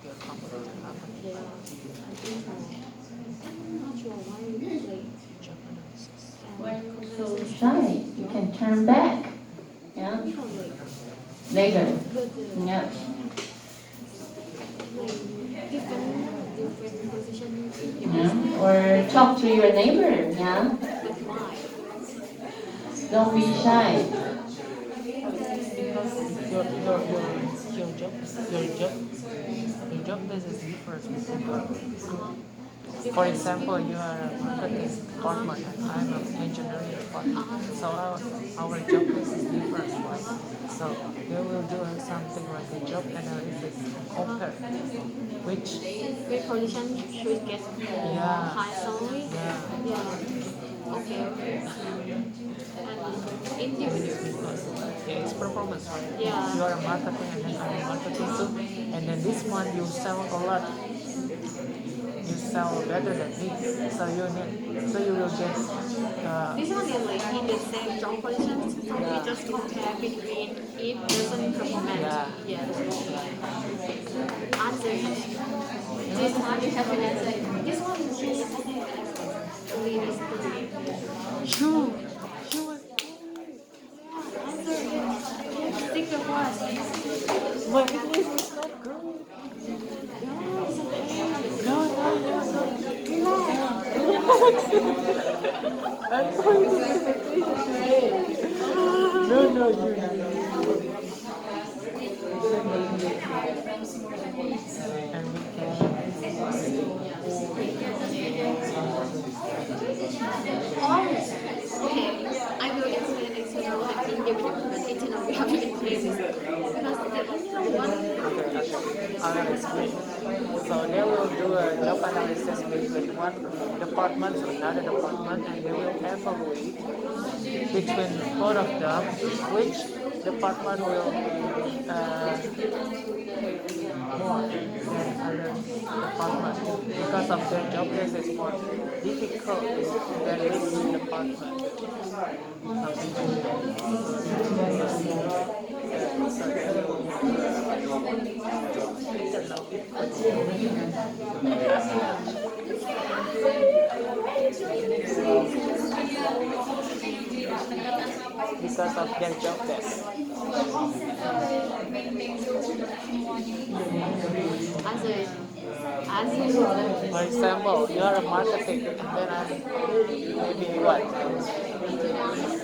your competitor happen? Yeah, I think so. I'm not sure why like Job analysis. When so shy, you can turn back. Yeah. Later. Yeah. Different position in Yeah. Or talk to your neighbor. Yeah. But why? Don't be shy. Your job basis differs between your group. For example, you are a marketing department and I'm an engineering department. So our job basis differs, right? So they will do something like a job analysis compare which position should get yeah high salary. yeah Yeah. Okay. And individual. because yeah, it's performance, right? Yeah. You are a marketing and then I'm a marketing too. And then this month you sell a lot. You sell better than me. So you will get This one is like in the same job position, so we just compare between each person performance. Yeah. Yes. Answer. This one you have an answer. This one is lead is you was answer. Yes. Think of what. my English is not good. No. I'm going to presentation today. No, you. And we Okay, I will explain external and individual, but internal we have to explain this because the internal one. I'll explain. So they will do a job analysis between one department to another department, and they will evaluate between both of them which department will more than other department because of their job is more difficult than this department. Because of their job desk. For example, you are a marketing and then I'm maybe what?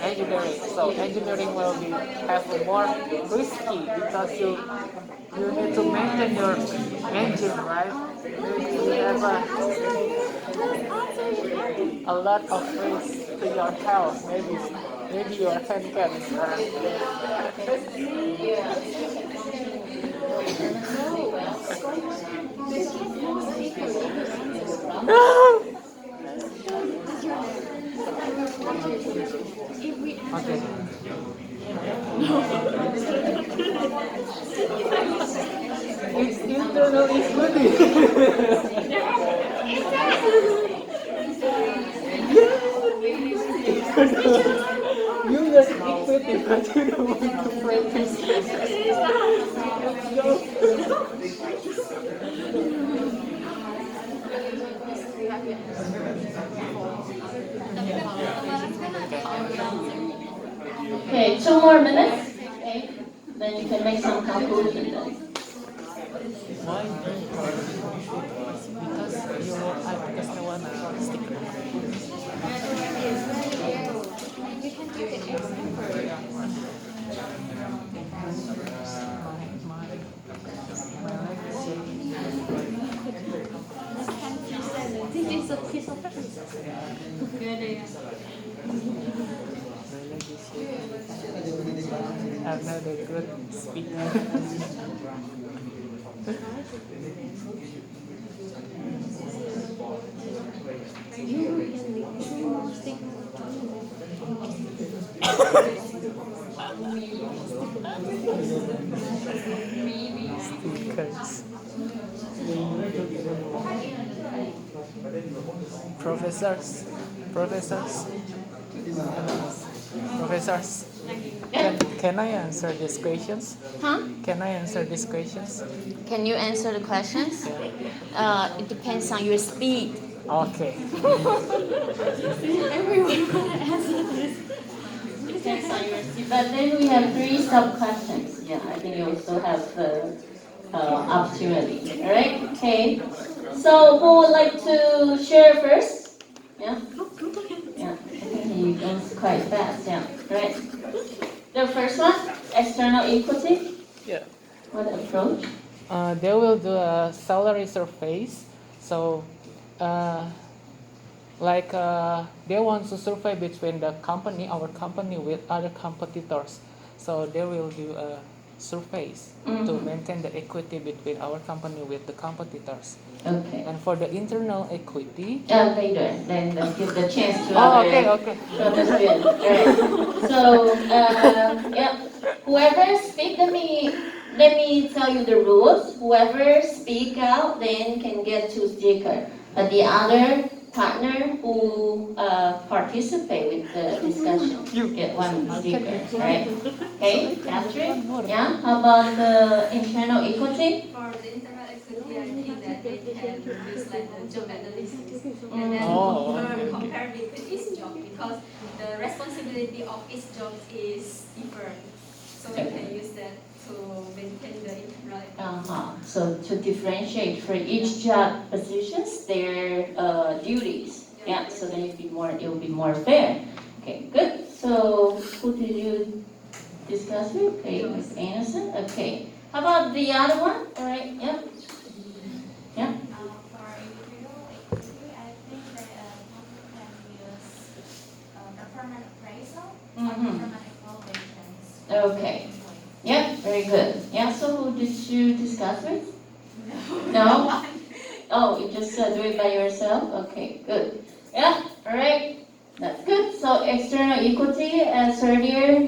Engineering. So engineering will be have more risky because you need to maintain your engine, right? Maybe you have a lot of risk to your health. Maybe your hand can okay. It's internally good. You like equity, but you don't want to practice. Okay, 2 more minutes. Okay. Then you can make some conclusion then. Why? Because you because no one stick This is a piece of paper. I'm not a good speaker. Stickers. Professors. Can Can I answer these questions? Huh? Can I answer these questions? Can you answer the questions? It depends on your speed. Okay. Everyone wanna answer this. Depends on your speed. But then we have 3 sub-questions. Yeah, I think you also have the opportunity. All right? Okay. So who would like to share first? Yeah? Yeah, I think he goes quite fast. Yeah, right. The first one, external equity. Yeah. What approach? They will do a salary surveys. So, they want to survey between the company, our company, with other competitors. So they will do surveys to maintain the equity between our company with the competitors. Okay. And for the internal equity. Later, then give the chance to Oh, other okay. to other students. All right. So, yeah, whoever speak, let me tell you the rules. Whoever speak out, then can get 2 sticker. But the other partner who participate with the discussion get 1 sticker. Right? Okay, Astrid? Yeah. How about the internal equity? For the internal equity, I think that they can use like the job analysis and then Oh, compare with each job because the responsibility of each job is different. So we can use that to maintain the internal equity. So to differentiate for each job positions, their duties. Yeah. So then it'll be more fair. Okay, good. So who did you discuss with? Okay, Ms. Anderson. Okay. How about the other one? All right. Yeah. Yeah. For individual equity, I think that company can use performance appraisal or performance evaluations. Okay. Yeah. Very good. Yeah. So who did you discuss with? No. Oh, you just do it by yourself? Okay, good. Yeah, all right. That's good. So external equity, as earlier,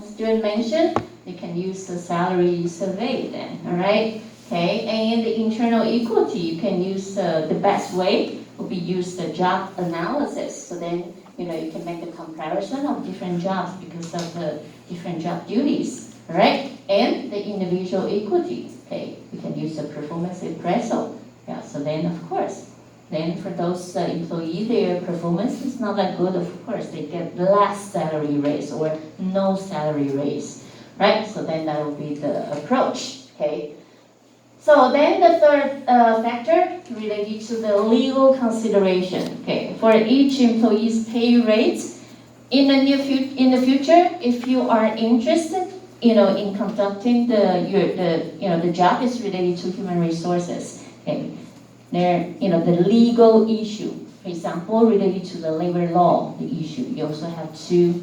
student mentioned, you can use the salary survey then, all right? Okay, and the internal equity, you can use the best way would be use the job analysis. So then, you can make a comparison of different jobs because of the different job duties, all right? And the individual equity, okay, you can use the performance appraisal. Yeah, so then of course, then for those employees, their performance is not that good, of course, they get less salary raise or no salary raise, right? So then that will be the approach, okay? So then the third factor related to the legal consideration, okay? For each employee's pay rates, in the future, if you are interested, in conducting the job is related to human resources. Okay, the legal issue, for example, related to the labor law, the issue, you also have to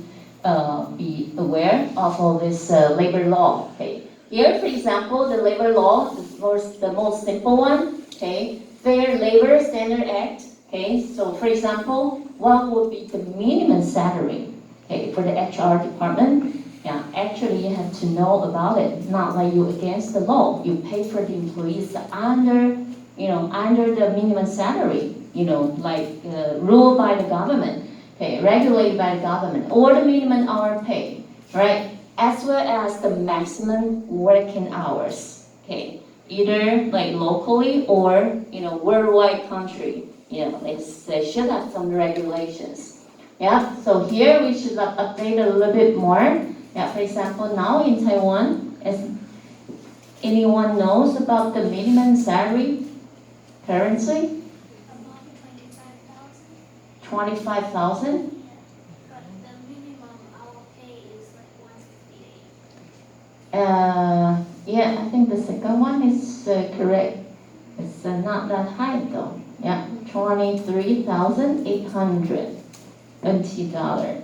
be aware of all this labor law. Okay, here, for example, the labor law, the most simple one. Okay, Fair Labor Standard Act. Okay, so for example, what would be the minimum salary? Okay, for the HR department. Yeah, actually you have to know about it. Not like you against the law. You pay for the employees under the minimum salary. Like ruled by the government. Okay, regulated by the government, or the minimum hour pay, right? As well as the maximum working hours. Okay, either like locally or worldwide country. They should have some regulations. Yeah, so here we should update a little bit more. Yeah, for example, now in Taiwan, as anyone knows about the minimum salary currently? About 25,000. 25,000? But the minimum our pay is like 158. Yeah, I think the second one is correct. It's not that high though. Yeah, 23,800 NT dollar.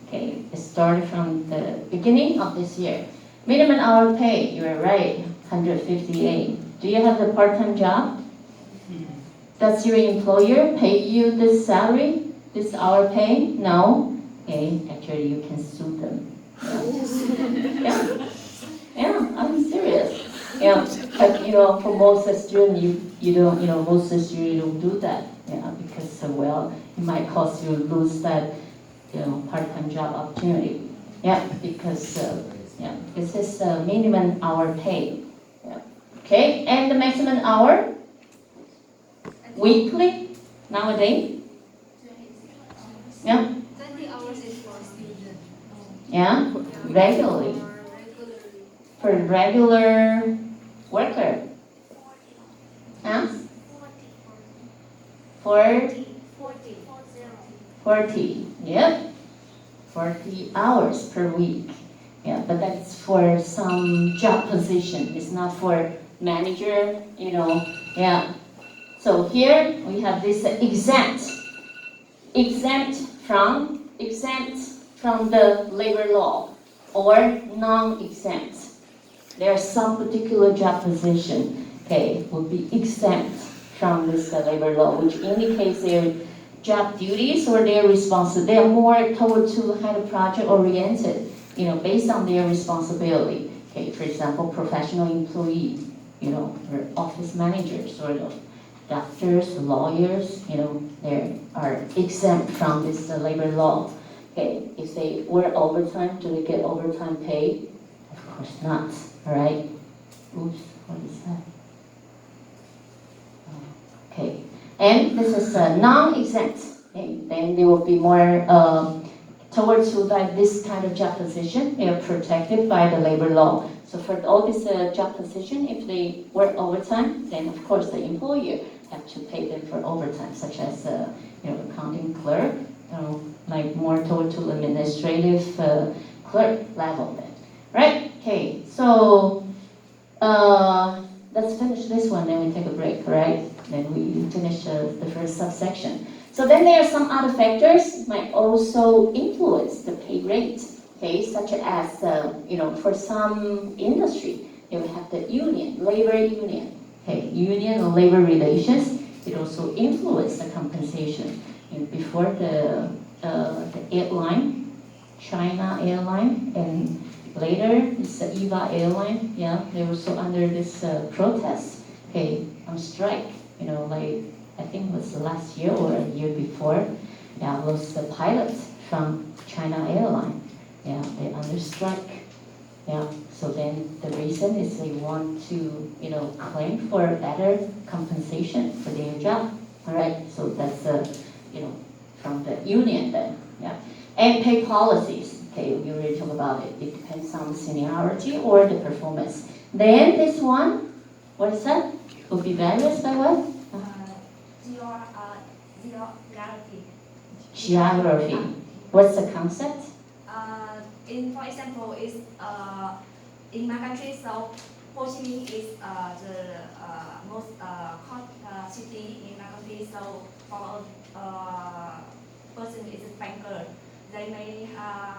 Okay, it started from the beginning of this year. Minimum hour pay, you're right, 158. Do you have the part-time job? Does your employer pay you this salary, this hour pay? No? Okay, actually you can sue them. Yeah, I'm serious. Yeah, but for most students, you don't, most students don't do that. Yeah, because it might cause you lose that, part-time job opportunity. Yeah, because Yeah, this is minimum hour pay. Yeah. Okay, and the maximum hour weekly nowadays. Yeah. 20 hours is for student. Yeah, regularly For regularly. for regular worker. Huh? 40. 40. Yep. 40 hours per week. Yeah, but that's for some job position. It's not for manager, Yeah. So here we have this exempt from the labor law or non-exempt. There are some particular job position, okay, will be exempt from this labor law, which indicates their job duties or their responsibility. They are more toward to kind of project oriented, based on their responsibility. Okay, for example, professional employee, or office managers, sort of doctors, lawyers, they are exempt from this labor law. Okay, if they work overtime, do they get overtime pay? Of course not. All right. Oops, what is that? Okay, and this is non-exempt. Okay, then they will be more towards to like this kind of job position. They are protected by the labor law. So for all this job position, if they work overtime, then of course the employer have to pay them for overtime, such as accounting clerk, like more toward to administrative clerk level then. Right? Okay, so let's finish this one, then we take a break, right? Then we finish the first subsection. So then there are some other factors might also influence the pay rate, okay, such as, for some industry, they will have the labor union, okay, union and labor relations. It also influence the compensation. Before the airline, China airline, and later it's the EVA airline, yeah, they were also under this protest, okay, on strike, like I think it was last year or a year before, yeah, was the pilots from China airline, yeah, they under strike, yeah, so then the reason is they want to, claim for better compensation for their job, all right, so that's, from the union then, yeah, and pay policies. Okay, we already talked about it. It depends on the seniority or the performance. Then this one, what is that? Will be various by what? Geography. Geography. What's the concept? For example, is in my country, so Ho Chi Minh is the most hot city in my country. So for a person is a banker, they may have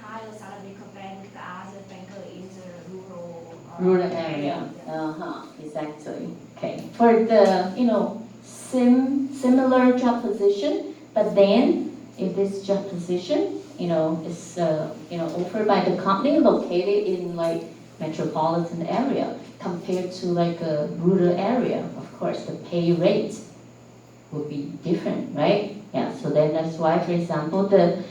higher salary compared with the other banker in the Rural area. Exactly. Okay. For the similar job position, but then if this job position is offered by the company located in like metropolitan area compared to like a rural area, of course the pay rate would be different, right? Yeah. So then that's why, for example, the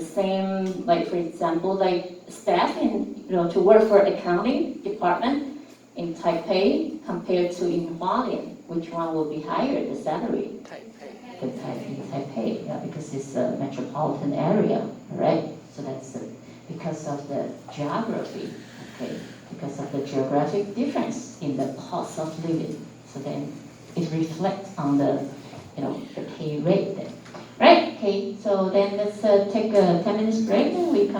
same, like for example, like staff in to work for accounting department in Taipei compared to in Hualien, which one will be higher, the salary? In Taipei, yeah, because it's a metropolitan area, right? So that's because of the geography, okay? Because of the geographic difference in the cost of living. So then it reflects on the the pay rate then. Right? Okay, so then let's take a 10 minutes break and we come